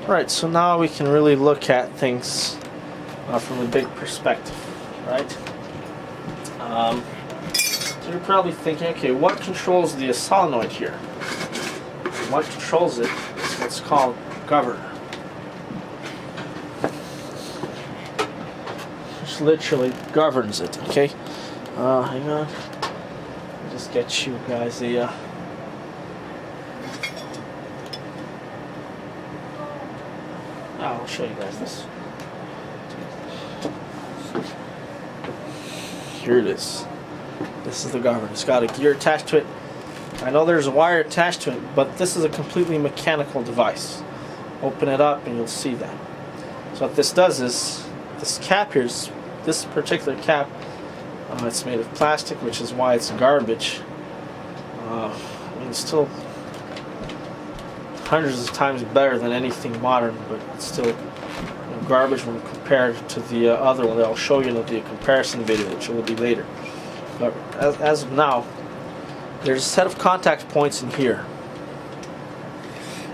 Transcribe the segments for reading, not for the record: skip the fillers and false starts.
Right, so now we can really look at things from a big perspective, right? So you're probably thinking, okay, what controls the solenoid here? What controls it is what's called governor, which literally governs it. Okay, hang on. I'll just get you guys a. I'll show you guys this. Here it is. This is the governor. It's got a gear attached to it. I know there's a wire attached to it, but this is a completely mechanical device. Open it up and you'll see that. So what this does is, this cap here, this particular cap, it's made of plastic, which is why it's garbage. I mean, it's still hundreds of times better than anything modern, but it's still garbage when compared to the other one that I'll show you in the comparison video, which will be later. But as of now, there's a set of contact points in here,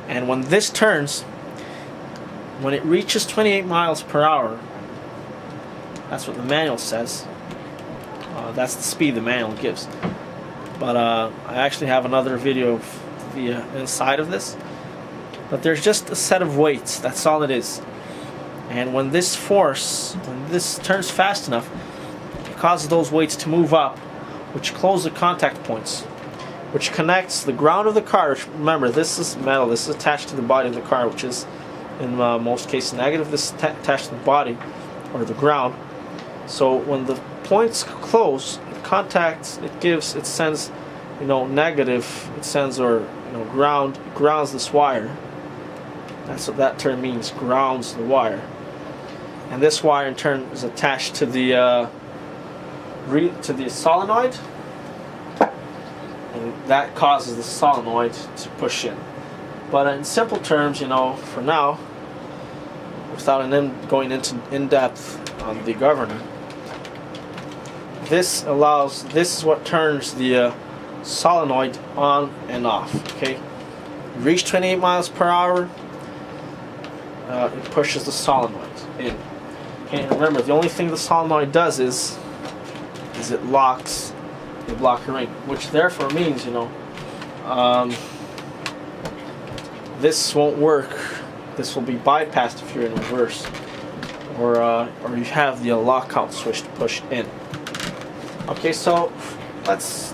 and when this turns, when it reaches 28 miles per hour, that's what the manual says. That's the speed the manual gives. But I actually have another video of the inside of this. But there's just a set of weights. That's all it is. And when this turns fast enough, it causes those weights to move up, which close the contact points, which connects the ground of the car. Which, remember, this is metal. This is attached to the body of the car, which is in most cases negative. This is attached to the body or the ground. So when the points close, it contacts. It sends, negative. It sends grounds this wire. That's what that term means. Grounds the wire. And this wire in turn is attached to the solenoid, and that causes the solenoid to push in. But in simple terms, for now, without going into in-depth on the governor, this is what turns the solenoid on and off. Okay, reach 28 miles per hour, it pushes the solenoid in. And remember, the only thing the solenoid does is it locks the blocker ring, which therefore means, this won't work. This will be bypassed if you're in reverse, or you have the lockout switch to push in. Okay, so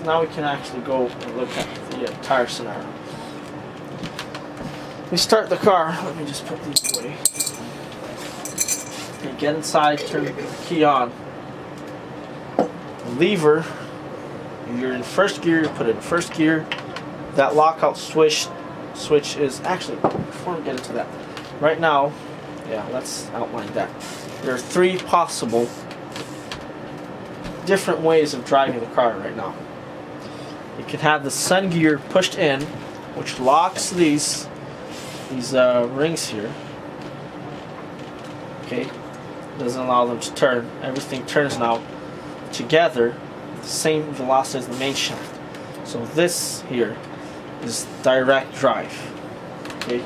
now we can actually go and look at the entire scenario. We start the car. Let me just put these away. Okay, get inside, turn the key on. The lever, if you're in first gear, you put it in first gear. That lockout switch is actually, before we get into that, right now, let's outline that. There are 3 possible different ways of driving the car right now. You can have the sun gear pushed in, which locks these rings here. Okay, doesn't allow them to turn. Everything turns now together at the same velocity as the main shaft. So this here is direct drive. Okay.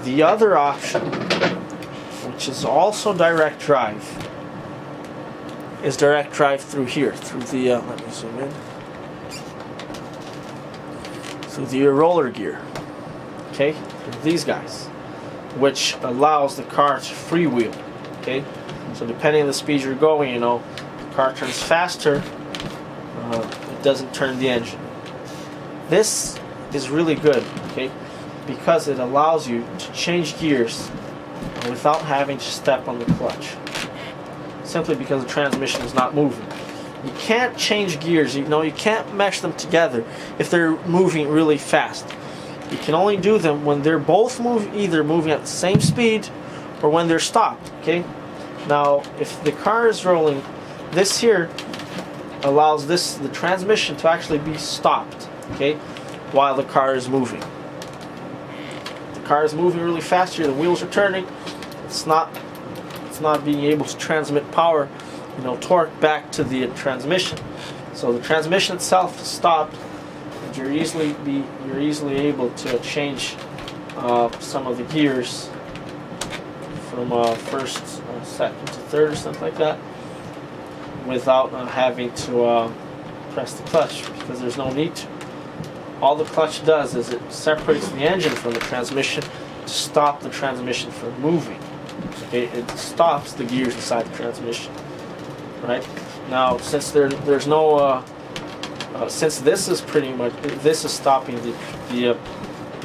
The other option, which is also direct drive, is direct drive through here, through the let me zoom in, through the roller gear. Okay, these guys, which allows the car to freewheel. Okay, so depending on the speed you're going, the car turns faster. It doesn't turn the engine. This is really good, okay, because it allows you to change gears without having to step on the clutch, simply because the transmission is not moving. You can't change gears, you can't mesh them together if they're moving really fast. You can only do them when they're both either moving at the same speed or when they're stopped. Okay. Now, if the car is rolling, this here allows the transmission to actually be stopped. Okay, while the car is moving. The car is moving really fast here. The wheels are turning. It's not being able to transmit power, torque back to the transmission. So the transmission itself is stopped. The you're easily able to change some of the gears from first, second to third or something like that without having to press the clutch, because there's no need to. All the clutch does is it separates the engine from the transmission to stop the transmission from moving. Okay? It stops the gears inside the transmission. Right? Now, since there's no since this is stopping the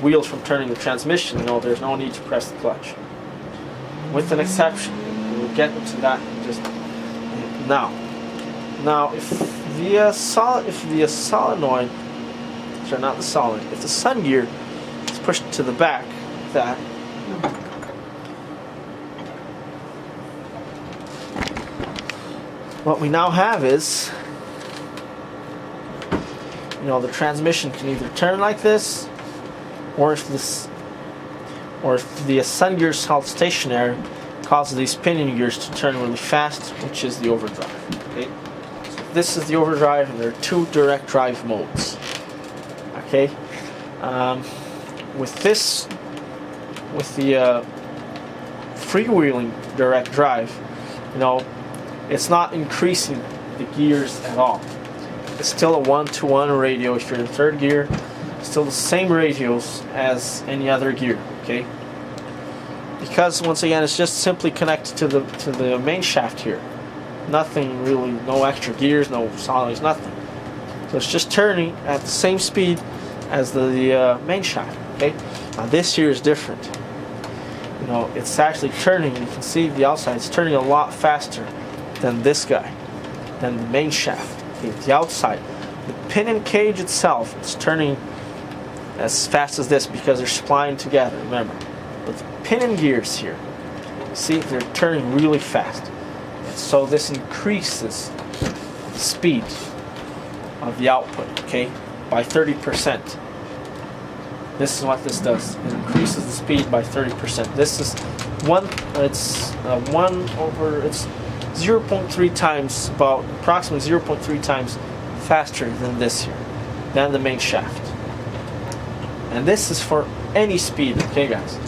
wheels from turning the transmission, there's no need to press the clutch. With an exception, we'll get into that in just now. Now, if the solenoid, sorry, not the solenoid, if the sun gear is pushed to the back, like that, what we now have is, the transmission can either turn like this, or if the sun gear is held stationary, causes these pinion gears to turn really fast, which is the overdrive. Okay, so this is the overdrive, and there are two direct drive modes. Okay, with the freewheeling direct drive, it's not increasing the gears at all. It's still a 1-to-1 radio. If you're in third gear, still the same radios as any other gear. Okay, because once again, it's just simply connected to the main shaft here. Nothing really, no extra gears, no solenoids, nothing. So it's just turning at the same speed as the main shaft. Okay, now this here is different. It's actually turning. You can see the outside. It's turning a lot faster than this guy, than the main shaft. Okay, the outside, the pinion cage itself, it's turning as fast as this because they're splined together. Remember, but the pinion gears here, see, they're turning really fast. And so this increases the speed of the output. Okay, by 30%. This is what this does. It increases the speed by 30%. This is it's 0.3 times, approximately 0.3 times faster than this here, than the main shaft. And this is for any speed, okay guys?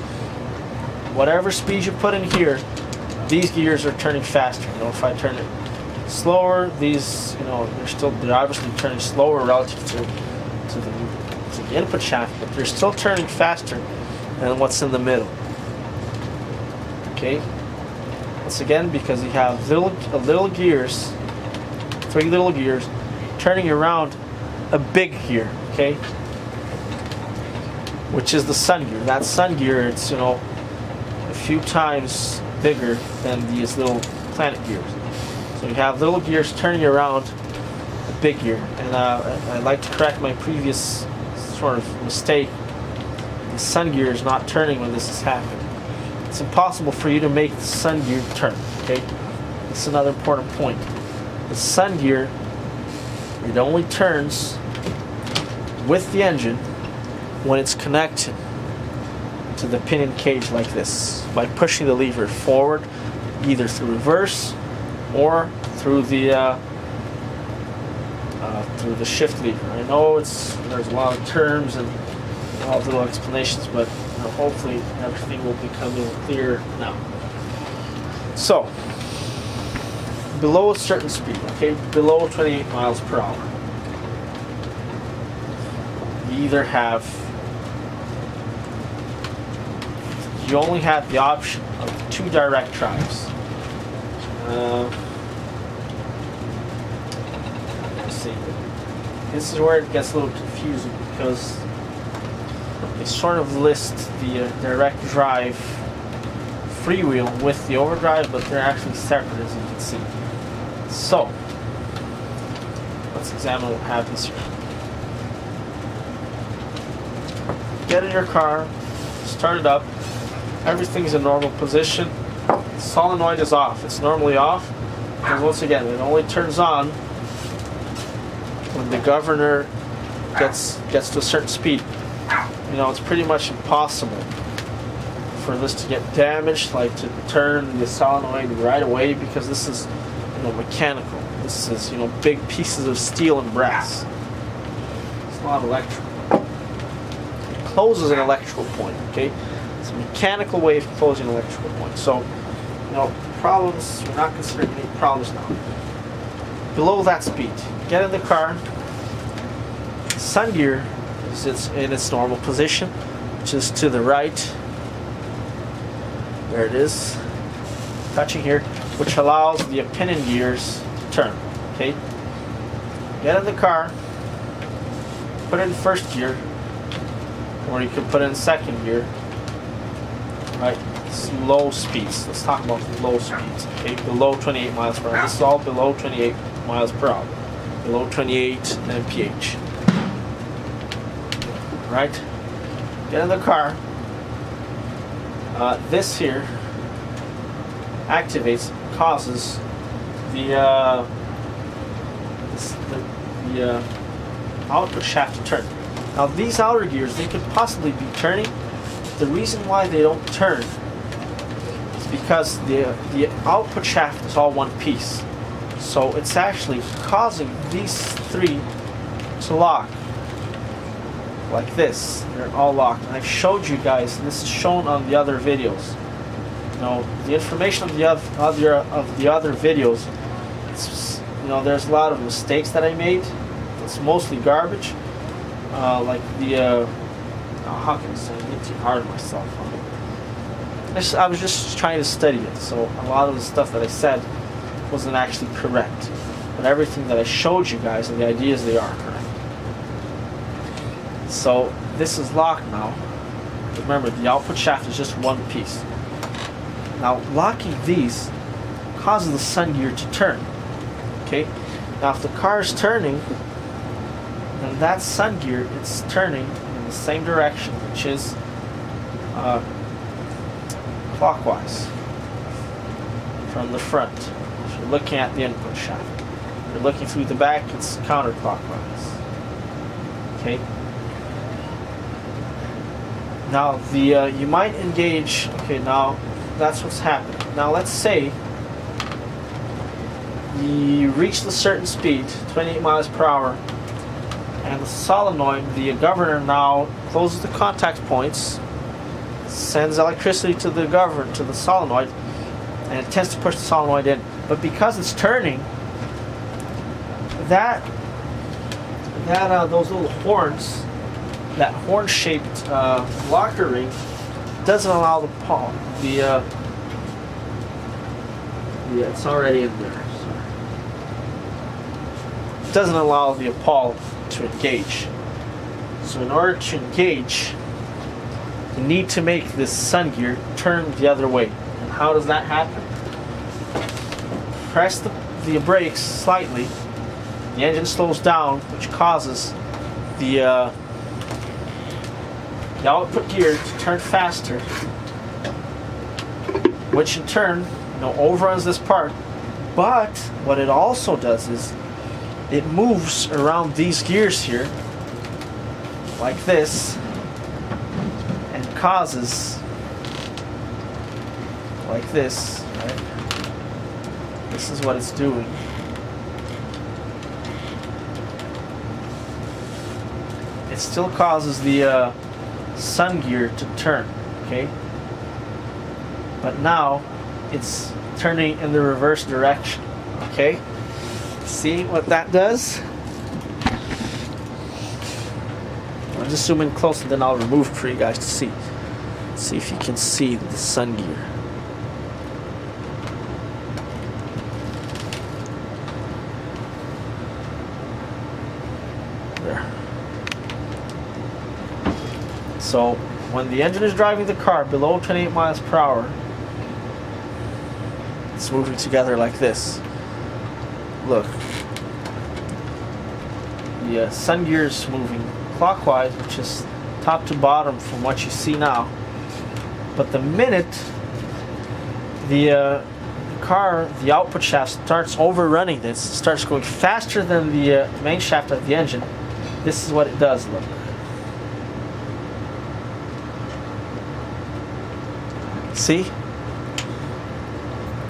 Whatever speed you put in here, these gears are turning faster. If I turn it slower, these, they're obviously turning slower relative to the input shaft, but they're still turning faster than what's in the middle. Okay? Once again, because you have little gears, 3 little gears, turning around a big gear, okay? Which is the sun gear. That sun gear, it's, a few times bigger than these little planet gears. So you have little gears turning around a big gear. And I'd like to correct my previous sort of mistake. The sun gear is not turning when this is happening. It's impossible for you to make the sun gear turn, okay? That's another important point. The sun gear, it only turns with the engine when it's connected to the pinion cage like this, by pushing the lever forward, either through reverse or through the shift lever. I know there's a lot of terms and a lot of little explanations, but hopefully everything will become a little clearer now. So, below a certain speed, okay, below 28 miles per hour, you only have the option of 2 direct drives. Let's see. This is where it gets a little confusing because they sort of list the direct drive freewheel with the overdrive, but they're actually separate, as you can see. So, let's examine what happens here. Get in your car, start it up, everything's in normal position, the solenoid is off. It's normally off, because once again, it only turns on when the governor gets to a certain speed. It's pretty much impossible for this to get damaged, like to turn the solenoid right away, because this is, mechanical. This is, big pieces of steel and brass. It's not electrical. It closes an electrical point, okay? It's a mechanical way of closing an electrical point. So, you know, problems, we're not considering any problems now. Below that speed, get in the car. Sun gear is in its normal position, which is to the right. There it is, touching here, which allows the pinion gears to turn, okay? Get in the car, put it in first gear, or you can put it in second gear, right? It's low speeds. Let's talk about low speeds, okay? Below 28 miles per hour. This is all below 28 miles per hour. Below 28 mph. Right? Get in the car. This here activates, causes the output shaft to turn. Now these outer gears, they could possibly be turning. The reason why they don't turn is because the output shaft is all one piece. So it's actually causing these three to lock like this. They're all locked. And I've showed you guys, and this is shown on the other videos. You know, the information of the other videos, it's, you know, there's a lot of mistakes that I made. It's mostly garbage. Like the how can I say, I get too hard on myself. I was just trying to study it, so a lot of the stuff that I said wasn't actually correct. But everything that I showed you guys and the ideas, they are correct. So this is locked now. Remember, the output shaft is just one piece. Now locking these causes the sun gear to turn. Okay? Now if the car is turning, then that sun gear, it's turning in the same direction, which is clockwise from the front. If you're looking at the input shaft. If you're looking through the back, it's counterclockwise. Okay? Now you might engage, okay, now that's what's happening. Now let's say you reach a certain speed, 28 miles per hour, and the solenoid, the governor now closes the contact points, sends electricity to the governor, to the solenoid, and it tends to push the solenoid in. But because it's turning, those little horns, that horn-shaped locker ring, doesn't allow it's already in there. Sorry. It doesn't allow the pawl to engage. So in order to engage, you need to make this sun gear turn the other way. And how does that happen? Press the brakes slightly. The engine slows down, which causes the output gear to turn faster, which in turn, overruns this part. But what it also does is it moves around these gears here like this and causes like this, right? This is what it's doing. It still causes the sun gear to turn, okay? But now it's turning in the reverse direction, okay? See what that does? I'll just zoom in closer, then I'll remove it for you guys to see. See if you can see the sun gear. There. So when the engine is driving the car below 28 miles per hour, it's moving together like this. Look. The sun gear is moving clockwise, which is top to bottom from what you see now. But the minute the car, the output shaft starts overrunning this, starts going faster than the main shaft of the engine, this is what it does, look. See?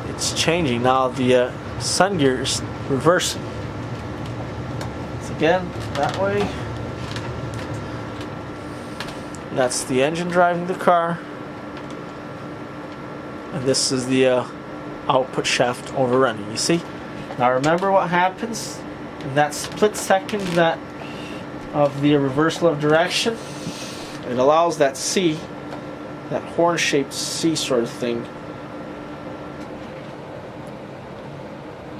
It's changing. Now the sun gear is reversing. So again, that way. That's the engine driving the car, and this is the output shaft overrunning. You see? Now remember what happens in that split second that of the reversal of direction. It allows that C, that horn-shaped C sort of thing,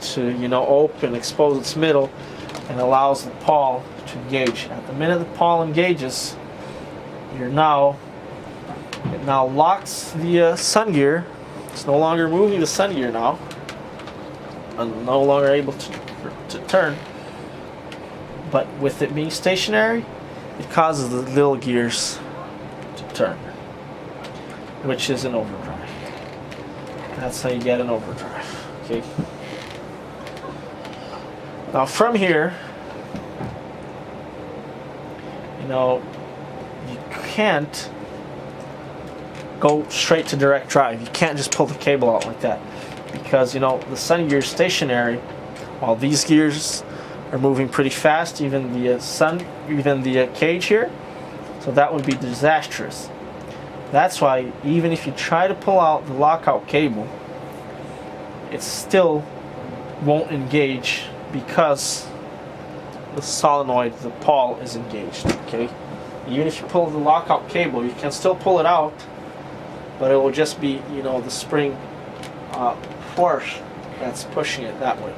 to, you know, open, expose its middle, and allows the pawl to engage. At the minute the pawl engages, it now locks the sun gear. It's no longer moving the sun gear now. I'm no longer able to turn. But with it being stationary, it causes the little gears to turn, which is an overdrive. That's how you get an overdrive. Okay. Now from here, you know, you can't go straight to direct drive. You can't just pull the cable out like that, because, you know, the sun gear is stationary while these gears are moving pretty fast, even the cage here. So that would be disastrous. That's why even if you try to pull out the lockout cable, it still won't engage, because the solenoid, the pawl, is engaged. Okay, even if you pull the lockout cable, you can still pull it out, but it will just be, you know, the spring force that's pushing it that way,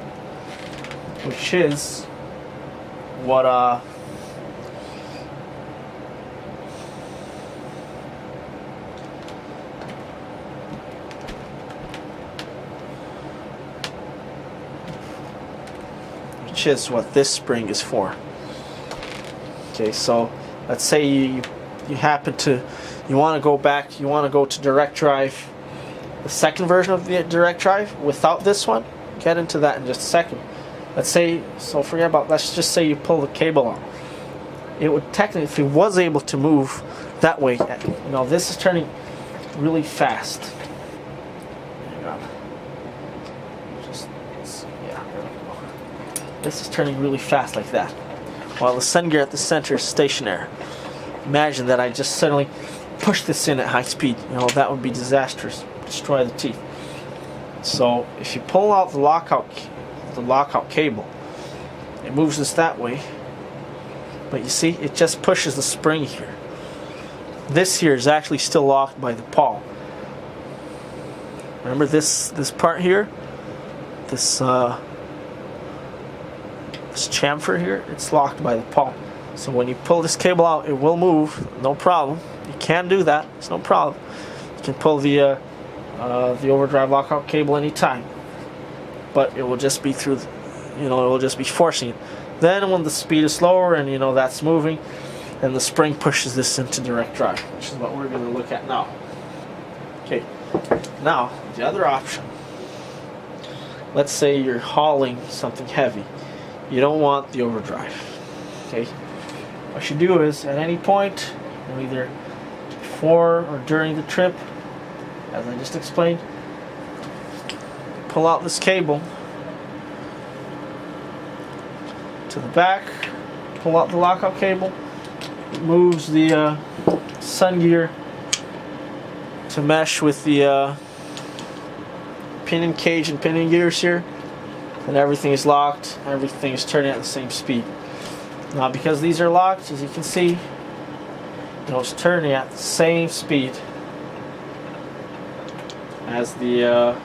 which is what this spring is for. Okay, so let's say you happen to, you want to go back, you want to go to direct drive, the second version of the direct drive without this one. Get into that in just a second. Let's say, so forget about, let's just say you pull the cable out. It would technically, if it was able to move that way, you know, this is turning really fast. Hang on. Yeah, there we go. This is turning really fast like that, while the sun gear at the center is stationary. Imagine that I just suddenly push this in at high speed. You know, that would be disastrous. Destroy the teeth. So if you pull out the lockout cable, it moves us that way, but you see, it just pushes the spring here. This here is actually still locked by the pawl. Remember this part here, this chamfer here, it's locked by the pawl. So when you pull this cable out, it will move, no problem. You can do that, it's no problem. You can pull the overdrive lockout cable anytime, but it will just be through, you know, it will just be forcing it. Then when the speed is slower and, you know, that's moving, then the spring pushes this into direct drive, which is what we're going to look at now. Okay, now the other option. Let's say you're hauling something heavy. You don't want the overdrive. Okay, what you do is, at any point, you know, either before or during the trip, as I just explained, pull out this cable to the back, pull out the lockout cable. It moves the sun gear to mesh with the pinion cage and pinion gears here, and everything is locked, everything is turning at the same speed. Now because these are locked, as you can see, you know, it's turning at the same speed as the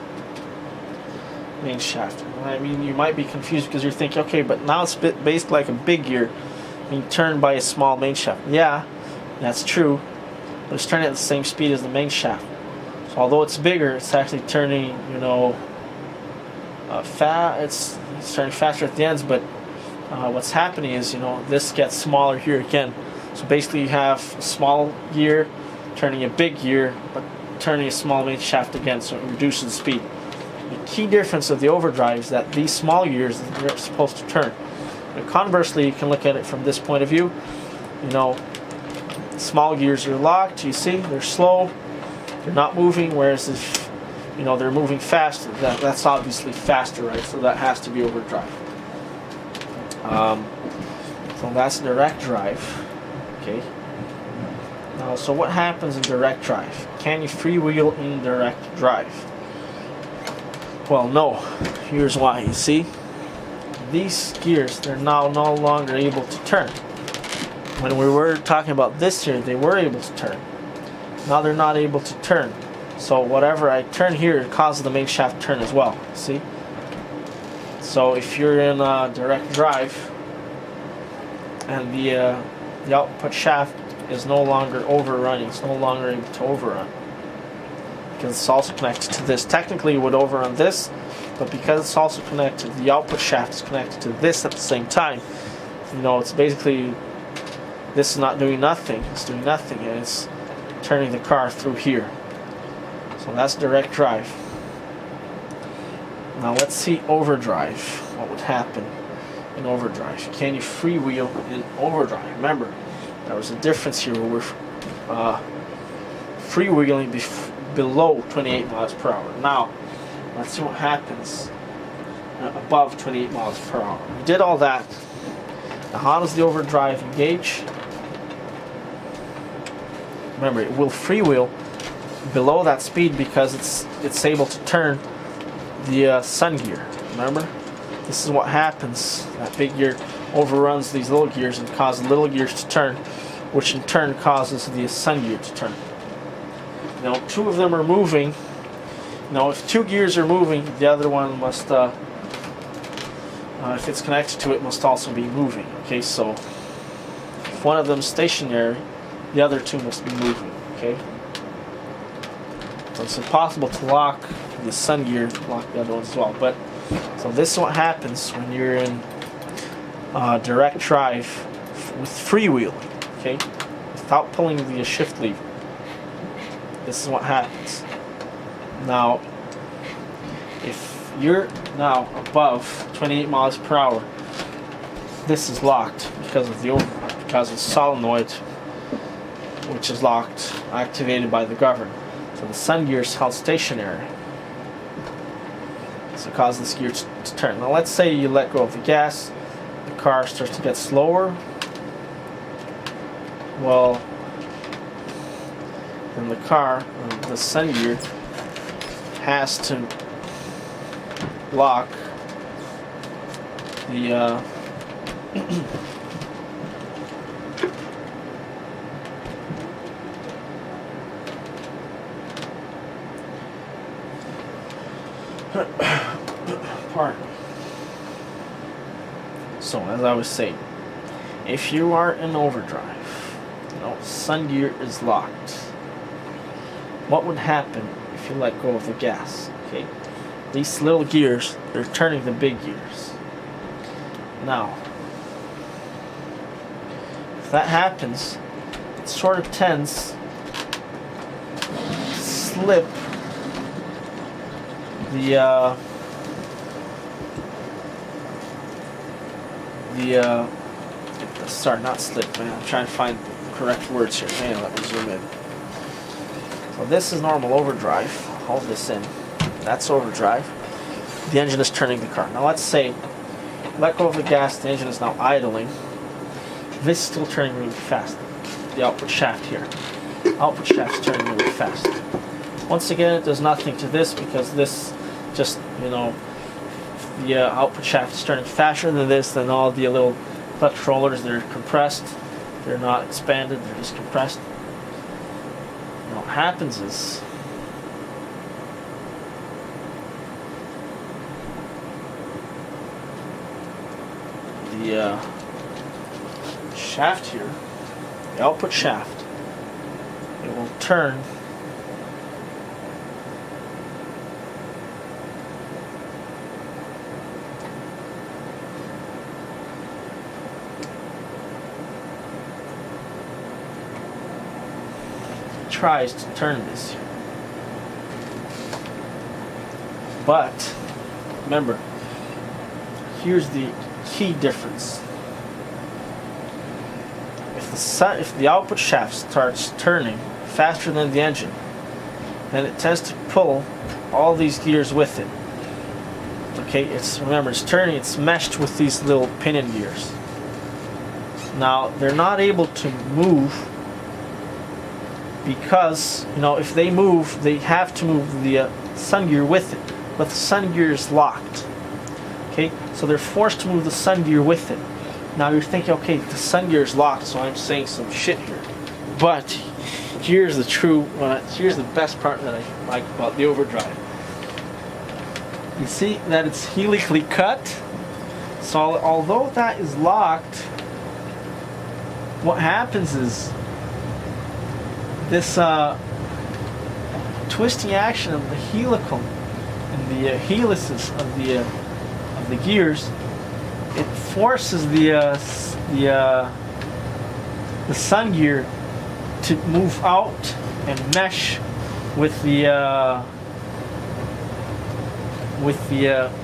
main shaft. I mean, you might be confused because you're thinking, okay, but now it's based like a big gear being turned by a small main shaft. Yeah, that's true, but it's turning at the same speed as the main shaft. So although it's bigger, it's actually turning, you know, it's turning faster at the ends. But what's happening is, you know, this gets smaller here again. So basically, you have a small gear turning a big gear, but turning a small main shaft again, so it reduces the speed. The key difference of the overdrive is that these small gears are supposed to turn. But conversely, you can look at it from this point of view. You know, small gears are locked. You see, they're slow, they're not moving. Whereas if, you know, they're moving fast, that's obviously faster, right? So that has to be overdrive. So that's direct drive. Okay. Now, so what happens in direct drive? Can you freewheel in direct drive? Well, no. Here's why. You see, these gears, they're now no longer able to turn. When we were talking about this here, they were able to turn. Now they're not able to turn. So whatever I turn here, it causes the main shaft to turn as well. See? So if you're in direct drive and the output shaft is no longer overrunning, it's no longer able to overrun, because it's also connected to this. Technically it would overrun this, but because it's also connected, the output shaft is connected to this at the same time. You know, it's basically, this is not doing nothing, it's doing nothing, and it's turning the car through here. So that's direct drive. Now let's see overdrive. What would happen in overdrive? Can you freewheel in overdrive? Remember, there was a difference here where we're freewheeling below 28 miles per hour. Now, let's see what happens above 28 miles per hour. We did all that. Now, how does the overdrive engage? Remember, it will freewheel below that speed because it's able to turn the sun gear. Remember, this is what happens. That big gear overruns these little gears and causes little gears to turn, which in turn causes the sun gear to turn. Now, two of them are moving. Now, if two gears are moving, the other one must, if it's connected to it, must also be moving. Okay, so if one of them is stationary, the other two must be moving. Okay, so it's impossible to lock the sun gear, to lock the other ones as well. But so this is what happens when you're in direct drive with freewheeling. Okay, without pulling the shift lever. This is what happens. Now, if you're now above 28 miles per hour, this is locked because of the overdrive, because of the solenoid, which is locked, activated by the governor. So the sun gear is held stationary. So it causes this gear to turn. Now let's say you let go of the gas, the car starts to get slower. Well, then the car, the sun gear, has to lock the pardon me. So as I was saying, if you are in overdrive, sun gear is locked. What would happen if you let go of the gas? Okay, these little gears, they're turning the big gears. Now, if that happens, it sort of tends to slip sorry, not slip, man. I'm trying to find the correct words here. Hang on, let me zoom in. So this is normal overdrive. Hold this in. That's overdrive. The engine is turning the car. Now let's say, let go of the gas, the engine is now idling. This is still turning really fast. The output shaft here. Output shaft is turning really fast. Once again, it does nothing to this because this just, the output shaft is turning faster than this, then all the little clutch rollers, they're compressed. They're not expanded, they're just compressed. And what happens is, the shaft here, the output shaft, it will turn tries to turn this here. But remember, here's the key difference. If the output shaft starts turning faster than the engine, then it tends to pull all these gears with it. Okay, remember, it's turning, it's meshed with these little pinion gears. Now, they're not able to move because if they move, they have to move the sun gear with it, but the sun gear is locked. Okay, so they're forced to move the sun gear with it. Now you're thinking, okay, the sun gear is locked, so I'm saying some shit here. But here's here's the best part that I like about the Overdrive. You see that it's helically cut. So although that is locked, what happens is this twisting action of the helical and the helices of the gears, it forces the sun gear to move out and mesh with the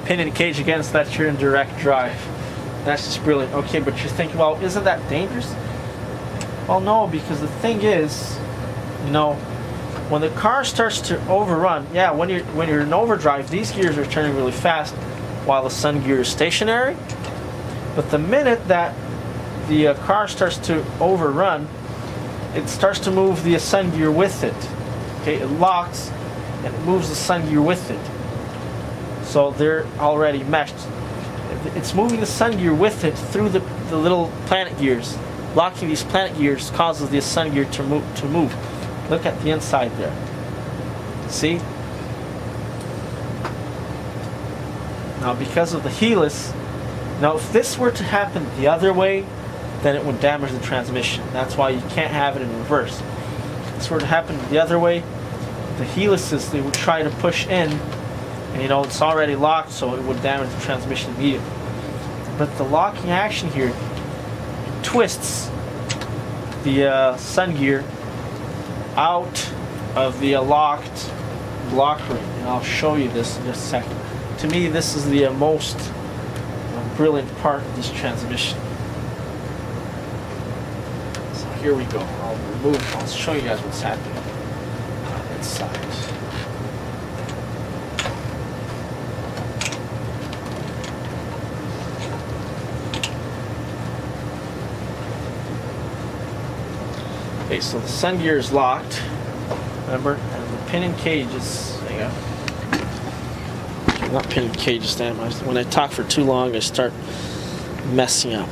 pin and cage again, so that you're in direct drive. That's just brilliant. Okay, but you're thinking, well, isn't that dangerous? Well, no, because the thing is, when the car starts to overrun, yeah, when you're in overdrive, these gears are turning really fast while the sun gear is stationary. But the minute that the car starts to overrun, it starts to move the sun gear with it. Okay, it locks and it moves the sun gear with it. So they're already meshed. It's moving the sun gear with it through the little planet gears. Locking these planet gears causes the sun gear to move. Look at the inside there. See? Now because of the helix, now if this were to happen the other way, then it would damage the transmission. That's why you can't have it in reverse. If this were to happen the other way, the helices, they would try to push in, and it's already locked, so it would damage the transmission immediately. But the locking action here twists the sun gear out of the locked block ring, and I'll show you this in just a second. To me, this is the most brilliant part of this transmission. So here we go. I'll show you guys what's happening inside. Okay, so the sun gear is locked, remember, and the pin and cage is, hang on. Not pin and cage, stand. When I talk for too long, I start messing up.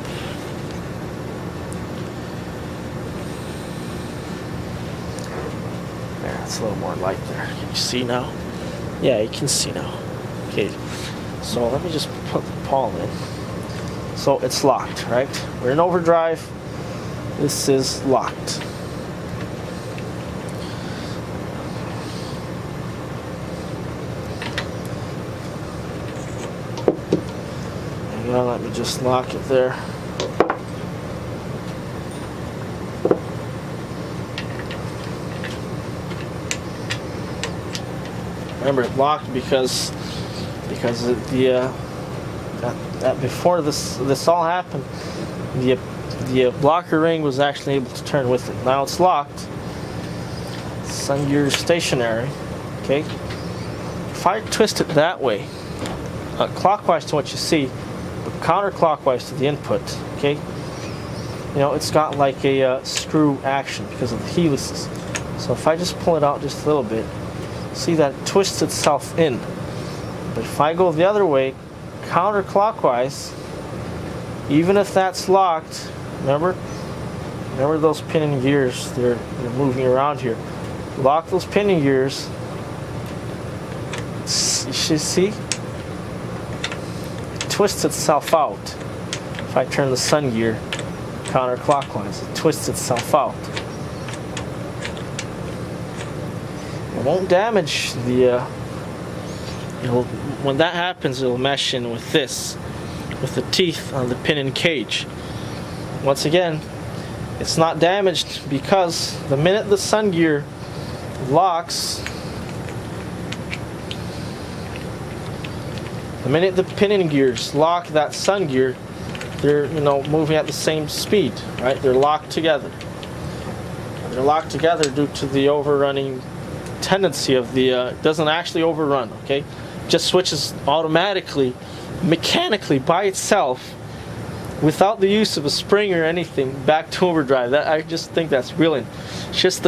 There, it's a little more light there. Can you see now? Yeah, you can see now. Okay, so let me just put the pawl in. So it's locked, right? We're in overdrive. This is locked. Let me just lock it there. Remember, it locked because that before this all happened, the blocker ring was actually able to turn with it. Now it's locked. Sun gear is stationary. Okay. If I twist it that way, clockwise to what you see, counterclockwise to the input, okay? It's got like a screw action because of the helices. So if I just pull it out just a little bit, see that it twists itself in. But if I go the other way, counterclockwise, even if that's locked, remember those pinion gears, they're moving around here. Lock those pinion gears. You should see. Twists itself out. If I turn the sun gear counterclockwise, it twists itself out. It won't damage the. When that happens, it'll mesh in with this, with the teeth on the pin and cage. Once again, it's not damaged because the minute the sun gear locks, the minute the pinion gears lock that sun gear, they're moving at the same speed, right? They're locked together. They're locked together due to the overrunning tendency of the. It doesn't actually overrun, okay? It just switches automatically, mechanically by itself, without the use of a spring or anything, back to overdrive. I just think that's brilliant. It's just the